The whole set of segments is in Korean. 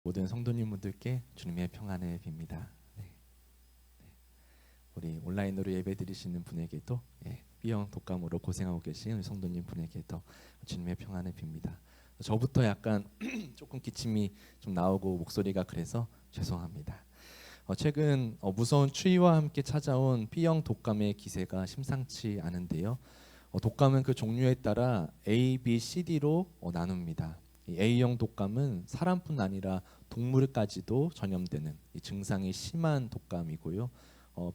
모든 성도님분들께 주님의 평안을 빕니다. 네. 우리 온라인으로 예배드리시는 분에게도 B형 독감으로 고생하고 계신 우리 성도님 분에게도 주님의 평안을 빕니다. 저부터 약간 조금 기침이 좀 나오고 목소리가 그래서 죄송합니다. 최근 무서운 추위와 함께 찾아온 B형 독감의 기세가 심상치 않은데요. 독감은 그 종류에 따라 A, B, C, D로 나눕니다. 이 A형 독감은 사람뿐 아니라 동물까지도 전염되는 이 증상이 심한 독감이고요.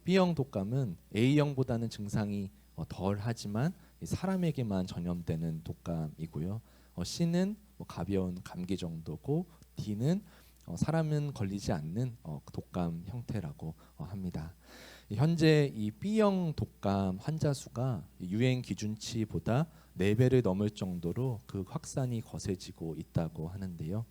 B형 독감은 A형보다는 증상이 덜하지만 사람에게만 전염되는 독감이고요. C는 가벼운 감기 정도고 D는 사람은 걸리지 않는 독감 형태라고 합니다. 현재 이 B형 독감 환자 수가 유행 기준치보다 4배를 넘을 정도로 그 확산이 거세지고 있다고 하는데요.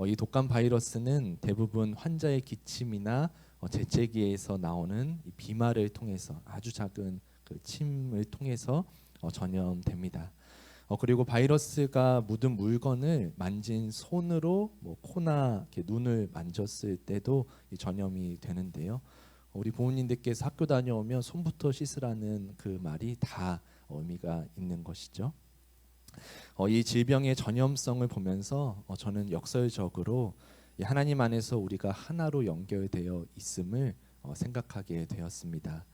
이 독감 바이러스는 대부분 환자의 기침이나 재채기에서 나오는 이 비말을 통해서 아주 작은 그 침을 통해서 전염됩니다. 그리고 바이러스가 묻은 물건을 만진 손으로 코나 이렇게 눈을 만졌을 때도 이 전염이 되는데요. 우리 부모님들께서 학교 다녀오면 손부터 씻으라는 그 말이 다 의미가 있는 것이죠. 이 질병의 전염성을 보면서 저는 역설적으로 하나님 안에서 우리가 하나로 연결되어 있음을 생각하게 되었습니다.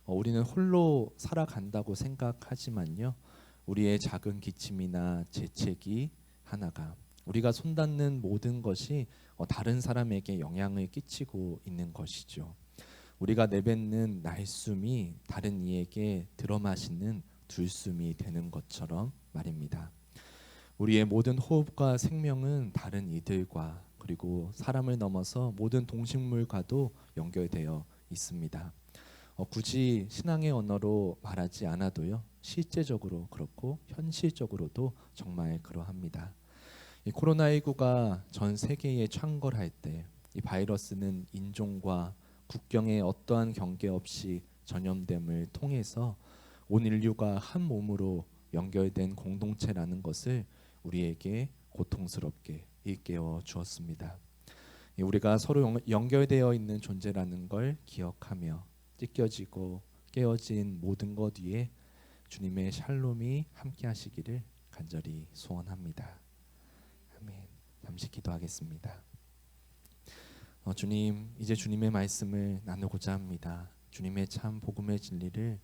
우리는 홀로 살아간다고 생각하지만요. 우리의 작은 기침이나 재채기 하나가 우리가 손닿는 모든 것이 다른 사람에게 영향을 끼치고 있는 것이죠. 우리가 내뱉는 날숨이 다른 이에게 들어마시는 들숨이 되는 것처럼 말입니다. 우리의 모든 호흡과 생명은 다른 이들과 그리고 사람을 넘어서 모든 동식물과도 연결되어 있습니다. 굳이 신앙의 언어로 말하지 않아도요. 실제적으로 그렇고 현실적으로도 정말 그러합니다. 이 코로나19가 전 세계에 창궐할 때 이 바이러스는 인종과 국경의 어떠한 경계 없이 전염됨을 통해서 온 인류가 한 몸으로 연결된 공동체라는 것을 우리에게 고통스럽게 일깨워 주었습니다. 우리가 서로 연결되어 있는 존재라는 걸 기억하며 찢겨지고 깨어진 모든 것 위에 주님의 샬롬이 함께 하시기를 간절히 소원합니다. 아멘. 잠시 기도하겠습니다. 주님, 이제 주님의 말씀을 나누고자 합니다. 주님의 참 복음의 진리를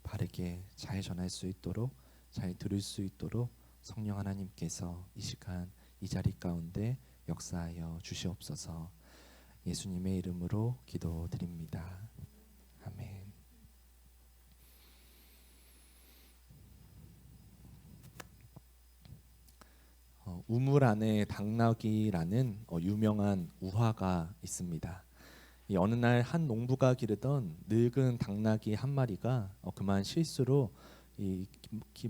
바르게 잘 전할 수 있도록 잘 들을 수 있도록 성령 하나님께서 이 시간 이 자리 가운데 역사하여 주시옵소서. 예수님의 이름으로 기도드립니다. 아멘. 우물 안에 당나귀라는 유명한 우화가 있습니다. 이 어느 날 한 농부가 기르던 늙은 당나귀 한 마리가 그만 실수로 이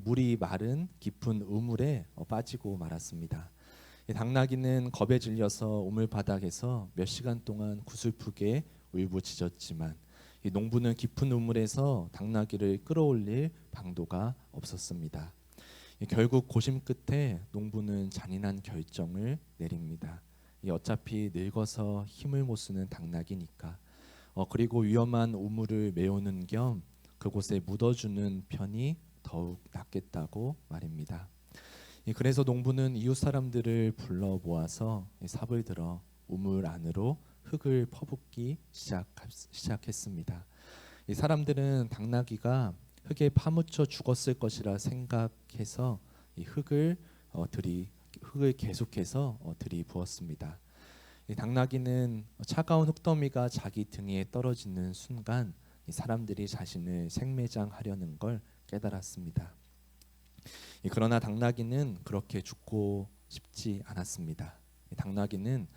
물이 마른 깊은 우물에 빠지고 말았습니다. 이 당나귀는 겁에 질려서 우물 바닥에서 몇 시간 동안 구슬프게 울부짖었지만 이 농부는 깊은 우물에서 당나귀를 끌어올릴 방도가 없었습니다. 결국 고심 끝에 농부는 잔인한 결정을 내립니다. 어차피 늙어서 힘을 못 쓰는 당나귀니까 그리고 위험한 우물을 메우는 겸 그곳에 묻어주는 편이 더욱 낫겠다고 말입니다. 그래서 농부는 이웃 사람들을 불러 모아서 삽을 들어 우물 안으로 흙을 퍼붓기 시작했습니다. 이 사람들은 당나귀가 흙에 파묻혀 죽었을 것이라 생각해서 이 흙을 계속해서 들이부었습니다. 이 당나귀는 차가운 흙더미가 자기 등에 떨어지는 순간 이 사람들이 자신을 생매장하려는 걸 깨달았습니다. 그러나 당나귀는 그렇게 죽고 싶지 않았습니다. 이 당나귀는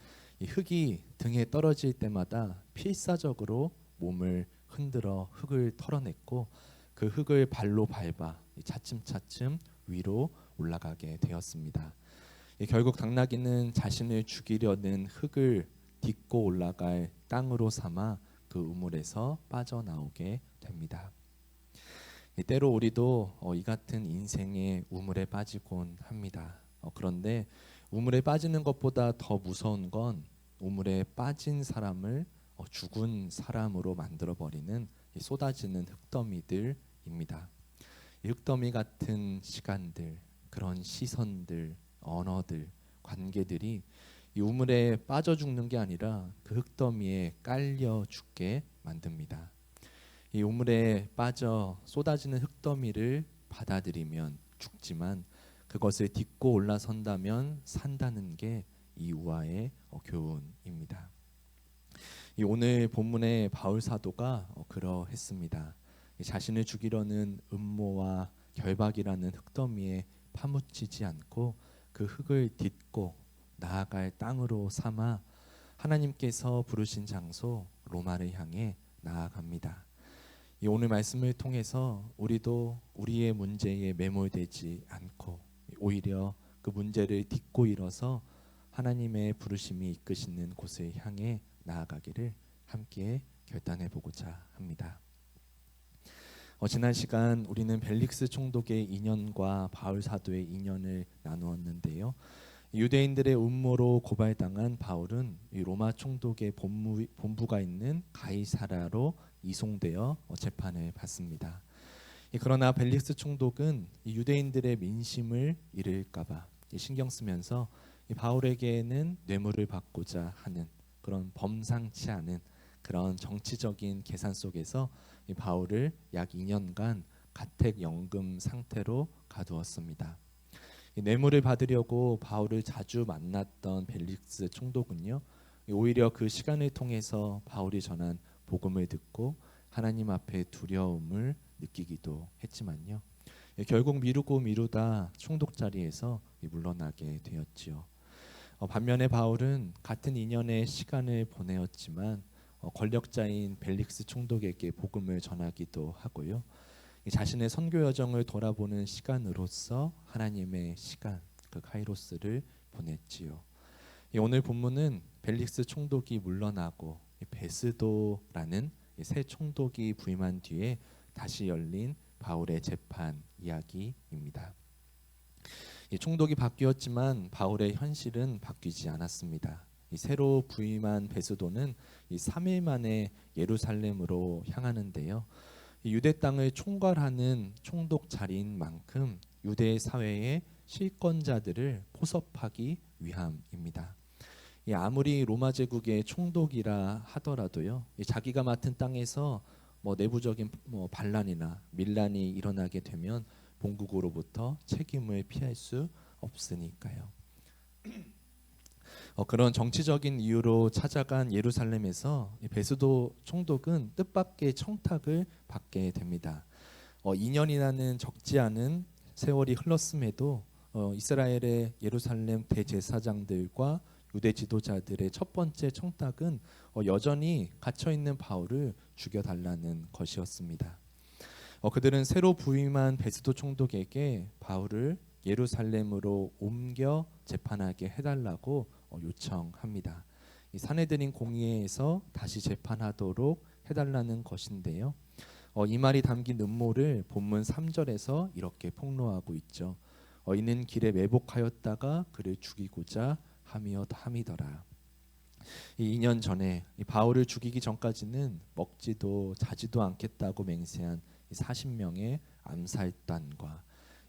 이 흙이 등에 떨어질 때마다 필사적으로 몸을 흔들어 흙을 털어냈고 그 흙을 발로 밟아 차츰차츰 위로 올라가게 되었습니다. 결국 당나귀는 자신을 죽이려는 흙을 딛고 올라갈 땅으로 삼아 그 우물에서 빠져나오게 됩니다. 때로 우리도 이 같은 인생의 우물에 빠지곤 합니다. 그런데 우물에 빠지는 것보다 더 무서운 건 우물에 빠진 사람을 죽은 사람으로 만들어 버리는 쏟아지는 흙더미들입니다. 이 흙더미 같은 시간들, 그런 시선들, 언어들, 관계들이 이 우물에 빠져 죽는 게 아니라 그 흙더미에 깔려 죽게 만듭니다. 이 우물에 빠져 쏟아지는 흙더미를 받아들이면 죽지만 그것을 딛고 올라선다면 산다는 게 이 우화의 교훈입니다. 이 오늘 본문의 바울 사도가 그러했습니다. 자신을 죽이려는 음모와 결박이라는 흙더미에 파묻히지 않고 그 흙을 딛고 나아갈 땅으로 삼아 하나님께서 부르신 장소 로마를 향해 나아갑니다. 이 오늘 말씀을 통해서 우리도 우리의 문제에 매몰되지 않고 오히려 그 문제를 딛고 일어서 하나님의 부르심이 이끄시는 곳을 향해 나아가기를 함께 결단해 보고자 합니다. 지난 시간 우리는 벨릭스 총독의 인연과 바울 사도의 인연을 나누었는데요. 유대인들의 음모로 고발당한 바울은 로마 총독의 본부가 있는 가이사라로 이송되어 재판을 받습니다. 그러나 벨릭스 총독은 유대인들의 민심을 잃을까봐 신경 쓰면서 바울에게는 뇌물을 받고자 하는 그런 범상치 않은 그런 정치적인 계산 속에서 바울을 약 2년간 가택연금 상태로 가두었습니다. 뇌물을 받으려고 바울을 자주 만났던 벨릭스 총독은요, 오히려 그 시간을 통해서 바울이 전한 복음을 듣고 하나님 앞에 두려움을 느끼기도 했지만요, 결국 미루고 미루다 총독 자리에서 물러나게 되었지요. 반면에 바울은 같은 2년의 시간을 보내었지만 권력자인 벨릭스 총독에게 복음을 전하기도 하고요, 자신의 선교 여정을 돌아보는 시간으로서 하나님의 시간, 그 카이로스를 보냈지요. 오늘 본문은 벨릭스 총독이 물러나고 베스도라는 새 총독이 부임한 뒤에 다시 열린 바울의 재판 이야기입니다. 총독이 바뀌었지만 바울의 현실은 바뀌지 않았습니다. 새로 부임한 베스도는 3일 만에 예루살렘으로 향하는데요. 유대 땅을 총괄하는 총독 자리인 만큼 유대 사회의 실권자들을 포섭하기 위함입니다. 아무리 로마 제국의 총독이라 하더라도요, 자기가 맡은 땅에서 내부적인 반란이나 밀란이 일어나게 되면 본국으로부터 책임을 피할 수 없으니까요. 그런 정치적인 이유로 찾아간 예루살렘에서 베스도 총독은 뜻밖의 청탁을 받게 됩니다. 2년이라는 적지 않은 세월이 흘렀음에도 이스라엘의 예루살렘 대제사장들과 유대 지도자들의 첫 번째 청탁은 여전히 갇혀있는 바울을 죽여달라는 것이었습니다. 그들은 새로 부임한 베스도 총독에게 바울을 예루살렘으로 옮겨 재판하게 해달라고 요청합니다. 이 사내들인 공의회에서 다시 재판하도록 해달라는 것인데요. 이 말이 담긴 음모를 본문 3절에서 이렇게 폭로하고 있죠. 이는 길에 매복하였다가 그를 죽이고자 함이더라. 이 2년 전에 이 바울을 죽이기 전까지는 먹지도 자지도 않겠다고 맹세한 40명의 암살단과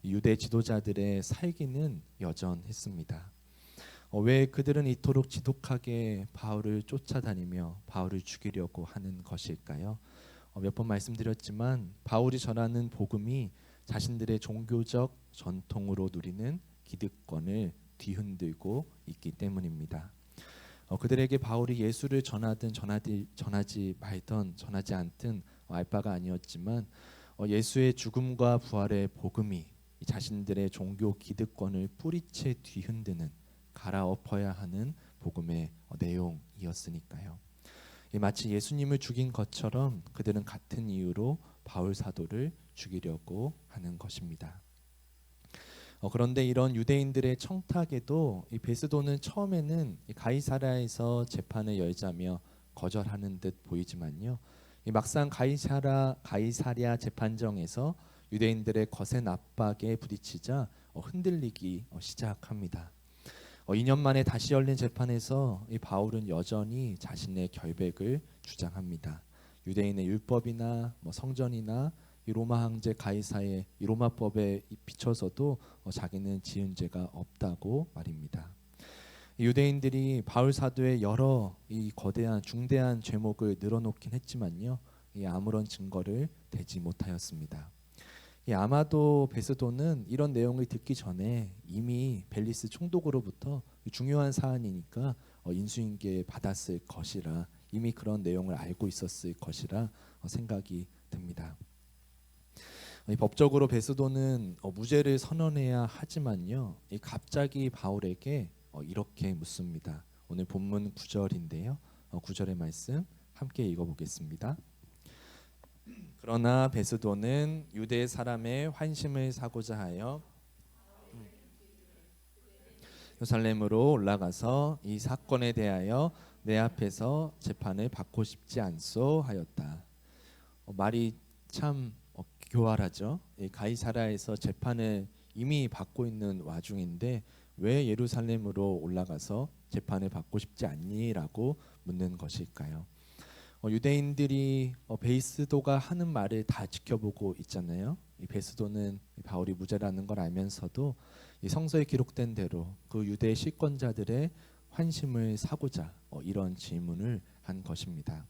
유대 지도자들의 살기는 여전했습니다. 왜 그들은 이토록 지독하게 바울을 쫓아다니며 바울을 죽이려고 하는 것일까요? 몇 번 말씀드렸지만 바울이 전하는 복음이 자신들의 종교적 전통으로 누리는 기득권을 뒤흔들고 있기 때문입니다. 그들에게 바울이 예수를 전하지 말던 전하지 않든 알 바가 아니었지만 예수의 죽음과 부활의 복음이 자신들의 종교 기득권을 뿌리채 뒤흔드는 갈아엎어야 하는 복음의 내용이었으니까요. 마치 예수님을 죽인 것처럼 그들은 같은 이유로 바울 사도를 죽이려고 하는 것입니다. 그런데 이런 유대인들의 청탁에도 이 베스도는 처음에는 가이사랴에서 재판을 열자며 거절하는 듯 보이지만요, 막상 가이사랴 재판정에서 유대인들의 거센 압박에 부딪히자 흔들리기 시작합니다. 2년 만에 다시 열린 재판에서 이 바울은 여전히 자신의 결백을 주장합니다. 유대인의 율법이나 성전이나 이 로마 황제 가이사의 이 로마법에 비춰서도 자기는 지은 죄가 없다고 말입니다. 유대인들이 바울 사도의 여러 이 거대한 중대한 죄목을 늘어놓긴 했지만요, 이 아무런 증거를 대지 못하였습니다. 아마도 베스도는 이런 내용을 듣기 전에 이미 벨리스 총독으로부터 중요한 사안이니까 인수인계 받았을 것이라, 이미 그런 내용을 알고 있었을 것이라 생각이 듭니다. 법적으로 베스도는 무죄를 선언해야 하지만요, 갑자기 바울에게 이렇게 묻습니다. 오늘 본문 9절인데요. 9절의 말씀 함께 읽어보겠습니다. 그러나 베스도는 유대 사람의 환심을 사고자 하여 예루살렘으로 올라가서 이 사건에 대하여 내 앞에서 재판을 받고 싶지 않소 하였다. 말이 참 교활하죠. 가이사라에서 재판을 이미 받고 있는 와중인데 왜 예루살렘으로 올라가서 재판을 받고 싶지 않니라고 묻는 것일까요? 유대인들이 베스도가 하는 말을 다 지켜보고 있잖아요. 이 베스도는 바울이 무죄라는 걸 알면서도 이 성서에 기록된 대로 그 유대 시권자들의 환심을 사고자 이런 질문을 한 것입니다.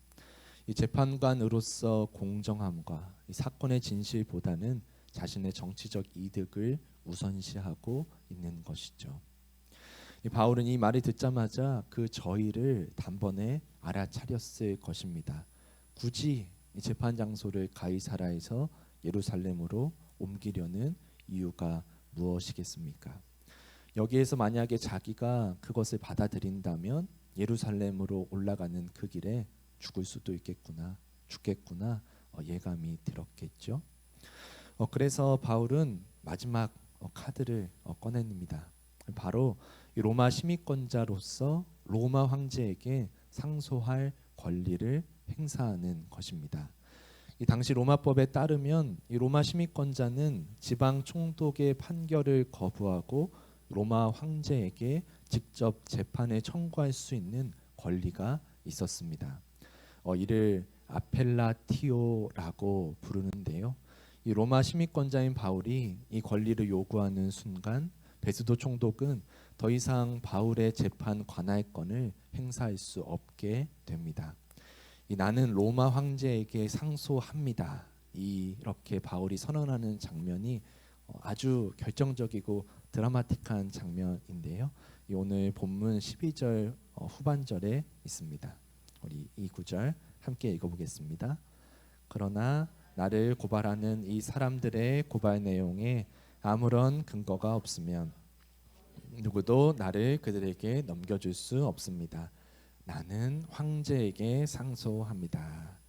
이 재판관으로서 공정함과 이 사건의 진실보다는 자신의 정치적 이득을 우선시하고 있는 것이죠. 이 바울은 이 말을 듣자마자 그 저희를 단번에 알아차렸을 것입니다. 굳이 이 재판 장소를 가이사라에서 예루살렘으로 옮기려는 이유가 무엇이겠습니까? 여기에서 만약에 자기가 그것을 받아들인다면 예루살렘으로 올라가는 그 길에 죽을 수도 있겠구나, 죽겠구나 예감이 들었겠죠. 그래서 바울은 마지막 카드를 꺼냅니다. 바로 로마 시민권자로서 로마 황제에게 상소할 권리를 행사하는 것입니다. 이 당시 로마법에 따르면 이 로마 시민권자는 지방 총독의 판결을 거부하고 로마 황제에게 직접 재판에 청구할 수 있는 권리가 있었습니다. 이를 아펠라티오라고 부르는데요. 이 로마 시민권자인 바울이 이 권리를 요구하는 순간 베스도 총독은 더 이상 바울의 재판 관할권을 행사할 수 없게 됩니다. 나는 로마 황제에게 상소합니다. 이렇게 바울이 선언하는 장면이 아주 결정적이고 드라마틱한 장면인데요. 오늘 본문 12절 후반절에 있습니다. 우리 이 구절 함께 읽어보겠습니다. 그러나 나를 고발하는 이 사람들의 고발 내용에 아무런 근거가 없으면 누구도 나를 그들에게 넘겨줄 수 없습니다. 나는 황제에게 상소합니다.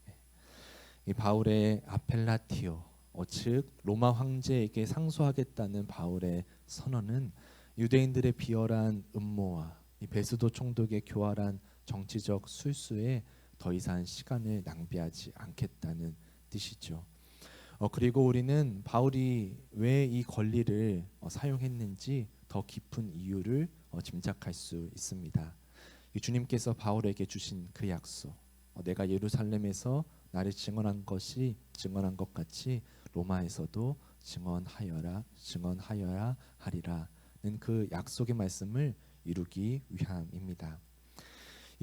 이 바울의 아펠라티오, 즉 로마 황제에게 상소하겠다는 바울의 선언은 유대인들의 비열한 음모와 이 베스도 총독의 교활한 정치적 술수에 더 이상 시간을 낭비하지 않겠다는 뜻이죠. 그리고 우리는 바울이 왜 이 권리를 사용했는지 더 깊은 이유를 짐작할 수 있습니다. 주님께서 바울에게 주신 그 약속, 내가 예루살렘에서 나를 증언한 것 같이 로마에서도 증언하여야 하리라는 그 약속의 말씀을 이루기 위함입니다.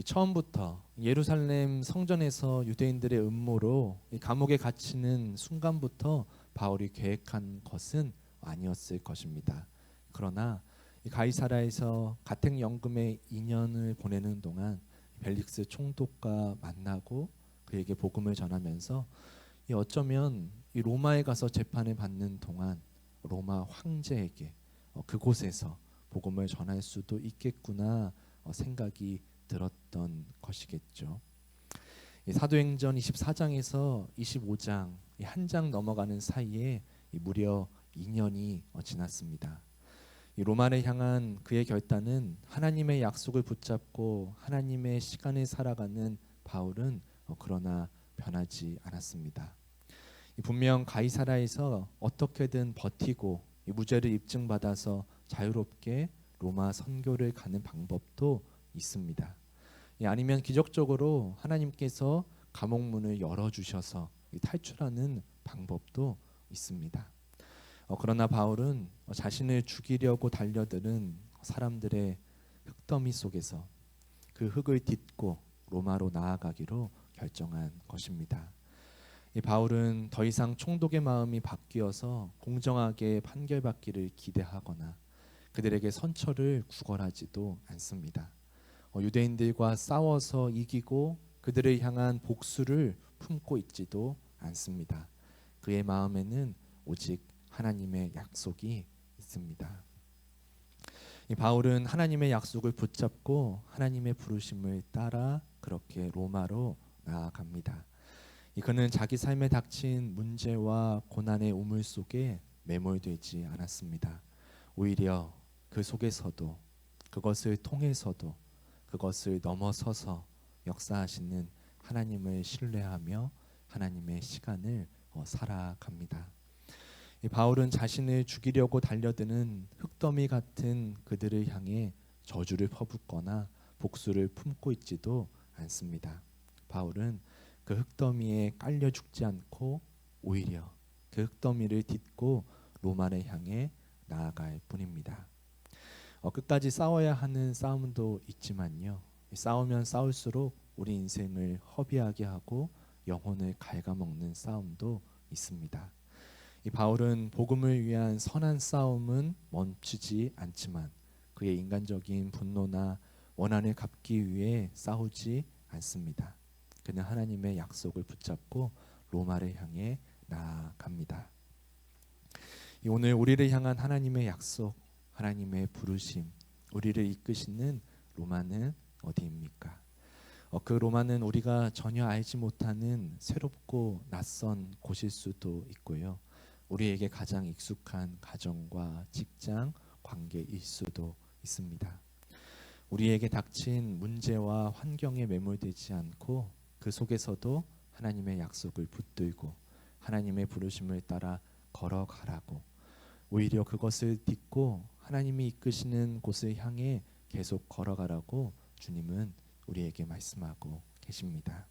처음부터 예루살렘 성전에서 유대인들의 음모로 감옥에 갇히는 순간부터 바울이 계획한 것은 아니었을 것입니다. 그러나 가이사라에서 가택연금의 2년을 보내는 동안 벨릭스 총독과 만나고 그에게 복음을 전하면서 어쩌면 이 로마에 가서 재판을 받는 동안 로마 황제에게 그곳에서 복음을 전할 수도 있겠구나 생각이 들었던 것이겠죠. 사도행전 24장에서 25장 한 장 넘어가는 사이에 무려 2년이 지났습니다. 로마를 향한 그의 결단은 하나님의 약속을 붙잡고 하나님의 시간을 살아가는 바울은 그러나 변하지 않았습니다. 분명 가이사라에서 어떻게든 버티고 무죄를 입증받아서 자유롭게 로마 선교를 가는 방법도 있습니다. 아니면 기적적으로 하나님께서 감옥 문을 열어주셔서 탈출하는 방법도 있습니다. 그러나 바울은 자신을 죽이려고 달려드는 사람들의 흙더미 속에서 그 흙을 딛고 로마로 나아가기로 결정한 것입니다. 이 바울은 더 이상 총독의 마음이 바뀌어서 공정하게 판결받기를 기대하거나 그들에게 선처를 구걸하지도 않습니다. 유대인들과 싸워서 이기고 그들을 향한 복수를 품고 있지도 않습니다. 그의 마음에는 오직 하나님의 약속이 있습니다. 이 바울은 하나님의 약속을 붙잡고 하나님의 부르심을 따라 그렇게 로마로 나아갑니다. 그는 자기 삶에 닥친 문제와 고난의 우물 속에 매몰되지 않았습니다. 오히려 그 속에서도 그것을 통해서도 그것을 넘어서서 역사하시는 하나님을 신뢰하며 하나님의 시간을 살아갑니다. 이 바울은 자신을 죽이려고 달려드는 흙더미 같은 그들을 향해 저주를 퍼붓거나 복수를 품고 있지도 않습니다. 바울은 그 흙더미에 깔려 죽지 않고 오히려 그 흙더미를 딛고 로마를 향해 나아갈 뿐입니다. 끝까지 싸워야 하는 싸움도 있지만요. 싸우면 싸울수록 우리 인생을 허비하게 하고 영혼을 갉아먹는 싸움도 있습니다. 이 바울은 복음을 위한 선한 싸움은 멈추지 않지만 그의 인간적인 분노나 원한을 갚기 위해 싸우지 않습니다. 그는 하나님의 약속을 붙잡고 로마를 향해 나아갑니다. 오늘 우리를 향한 하나님의 약속, 하나님의 부르심, 우리를 이끄시는 로마는 어디입니까? 그 로마는 우리가 전혀 알지 못하는 새롭고 낯선 곳일 수도 있고요. 우리에게 가장 익숙한 가정과 직장, 관계일 수도 있습니다. 우리에게 닥친 문제와 환경에 매몰되지 않고 그 속에서도 하나님의 약속을 붙들고 하나님의 부르심을 따라 걸어가라고, 오히려 그것을 딛고 하나님이 이끄시는 곳을 향해 계속 걸어가라고 주님은 우리에게 말씀하고 계십니다.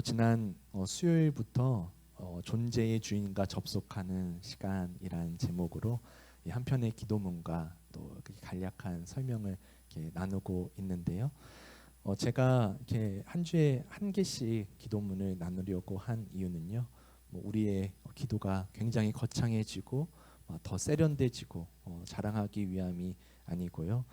지난 수요일부터 존재의 주인과 접속하는 시간이란 제목으로 한 편의 기도문과 또 간략한 설명을 이렇게 나누고 있는데요. 제가 이렇게 한 주에 한 개씩 기도문을 나누려고 한 이유는요. 우리의 기도가 굉장히 거창해지고 더 세련돼지고 자랑하기 위함이 아니고요.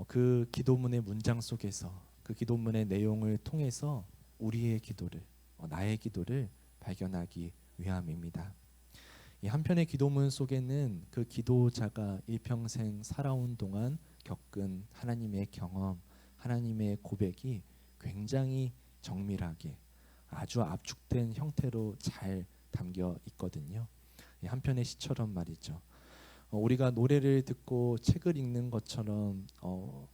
그 기도문의 문장 속에서 그 기도문의 내용을 통해서 우리의 기도를, 나의 기도를 발견하기 위함입니다. 이 한편의 기도문 속에는 그 기도자가 일평생 살아온 동안 겪은 하나님의 경험, 하나님의 고백이 굉장히 정밀하게 아주 압축된 형태로 잘 담겨 있거든요. 한편의 시처럼 말이죠. 우리가 노래를 듣고 책을 읽는 것처럼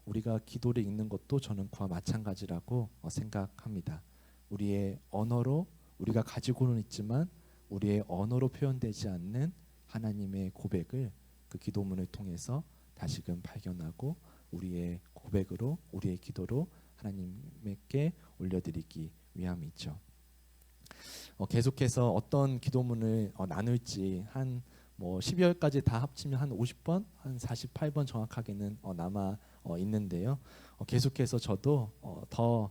우리가 기도를 읽는 것도 저는 그와 마찬가지라고 생각합니다. 우리의 언어로 우리가 가지고는 있지만 우리의 언어로 표현되지 않는 하나님의 고백을 그 기도문을 통해서 다시금 발견하고 우리의 고백으로, 우리의 기도로 하나님께 올려드리기 위함이죠. 계속해서 어떤 기도문을 나눌지 한 12월까지 다 합치면 한 50번, 한 48번 정확하게는 남아 있는데요. 계속해서 저도 더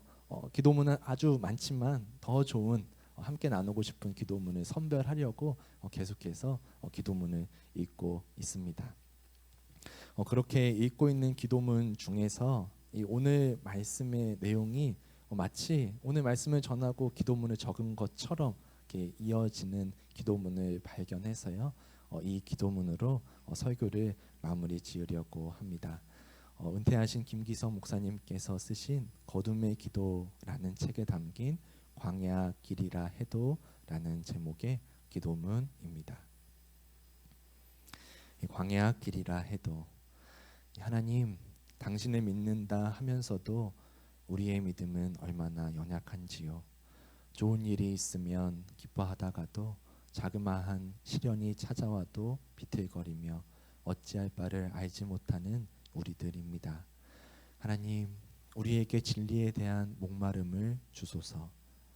기도문은 아주 많지만 더 좋은 함께 나누고 싶은 기도문을 선별하려고 계속해서 기도문을 읽고 있습니다. 그렇게 읽고 있는 기도문 중에서 이 오늘 말씀의 내용이 마치 오늘 말씀을 전하고 기도문을 적은 것처럼 이렇게 이어지는 기도문을 발견해서요. 이 기도문으로 설교를 마무리 지으려고 합니다. 은퇴하신 김기성 목사님께서 쓰신 거둠의 기도라는 책에 담긴 광야 길이라 해도라는 제목의 기도문입니다. 광야 길이라 해도, 하나님, 당신을 믿는다 하면서도 우리의 믿음은 얼마나 연약한지요. 좋은 일이 있으면 기뻐하다가도 자그마한 시련이 찾아와도 비틀거리며 어찌할 바를 알지 못하는 우리들입니다. 하나님, 우리에게 진리에 대한 목마름을 주소서.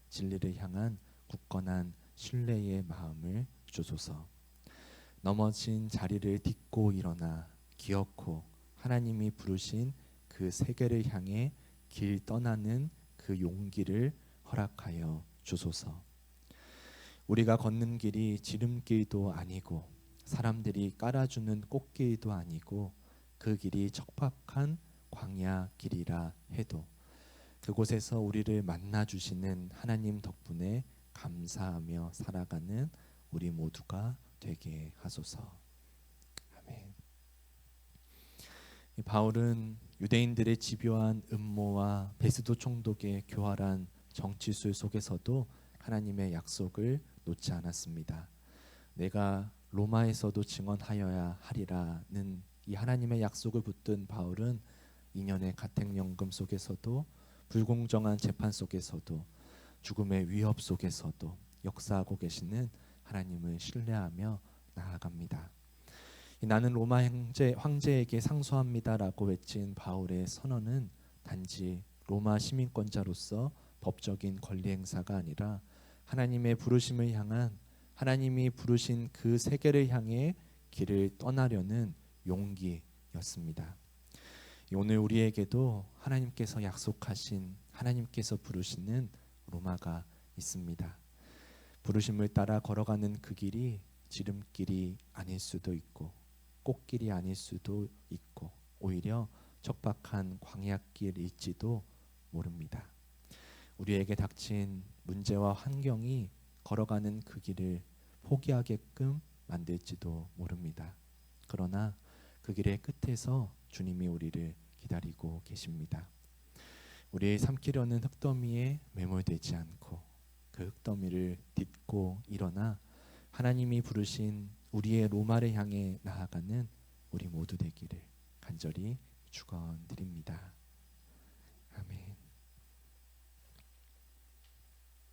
진리를 향한 굳건한 신뢰의 마음을 주소서. 넘어진 자리를 딛고 일어나 기어코 하나님이 부르신 그 세계를 향해 길 떠나는 그 용기를 허락하여 주소서. 우리가 걷는 길이 지름길도 아니고 사람들이 깔아주는 꽃길도 아니고 그 길이 척박한 광야 길이라 해도 그곳에서 우리를 만나 주시는 하나님 덕분에 감사하며 살아가는 우리 모두가 되게 하소서. 아멘. 바울은 유대인들의 집요한 음모와 베스도 총독의 교활한 정치술 속에서도 하나님의 약속을 놓지 않았습니다. 내가 로마에서도 증언하여야 하리라는 이 하나님의 약속을 붙든 바울은 2년의 가택연금 속에서도 불공정한 재판 속에서도 죽음의 위협 속에서도 역사하고 계시는 하나님을 신뢰하며 나아갑니다. 나는 로마 황제에게 상소합니다라고 외친 바울의 선언은 단지 로마 시민권자로서 법적인 권리 행사가 아니라 하나님의 부르심을 향한, 하나님이 부르신 그 세계를 향해 길을 떠나려는 용기였습니다. 오늘 우리에게도 하나님께서 약속하신, 하나님께서 부르시는 로마가 있습니다. 부르심을 따라 걸어가는 그 길이 지름길이 아닐 수도 있고 꽃길이 아닐 수도 있고 오히려 척박한 광야길일지도 모릅니다. 우리에게 닥친 문제와 환경이 걸어가는 그 길을 포기하게끔 만들지도 모릅니다. 그러나 그 길의 끝에서 주님이 우리를 기다리고 계십니다. 우리의 삼키려는 흙더미에 매몰되지 않고 그 흙더미를 딛고 일어나 하나님이 부르신 우리의 로마를 향해 나아가는 우리 모두 되기를 간절히 축원드립니다.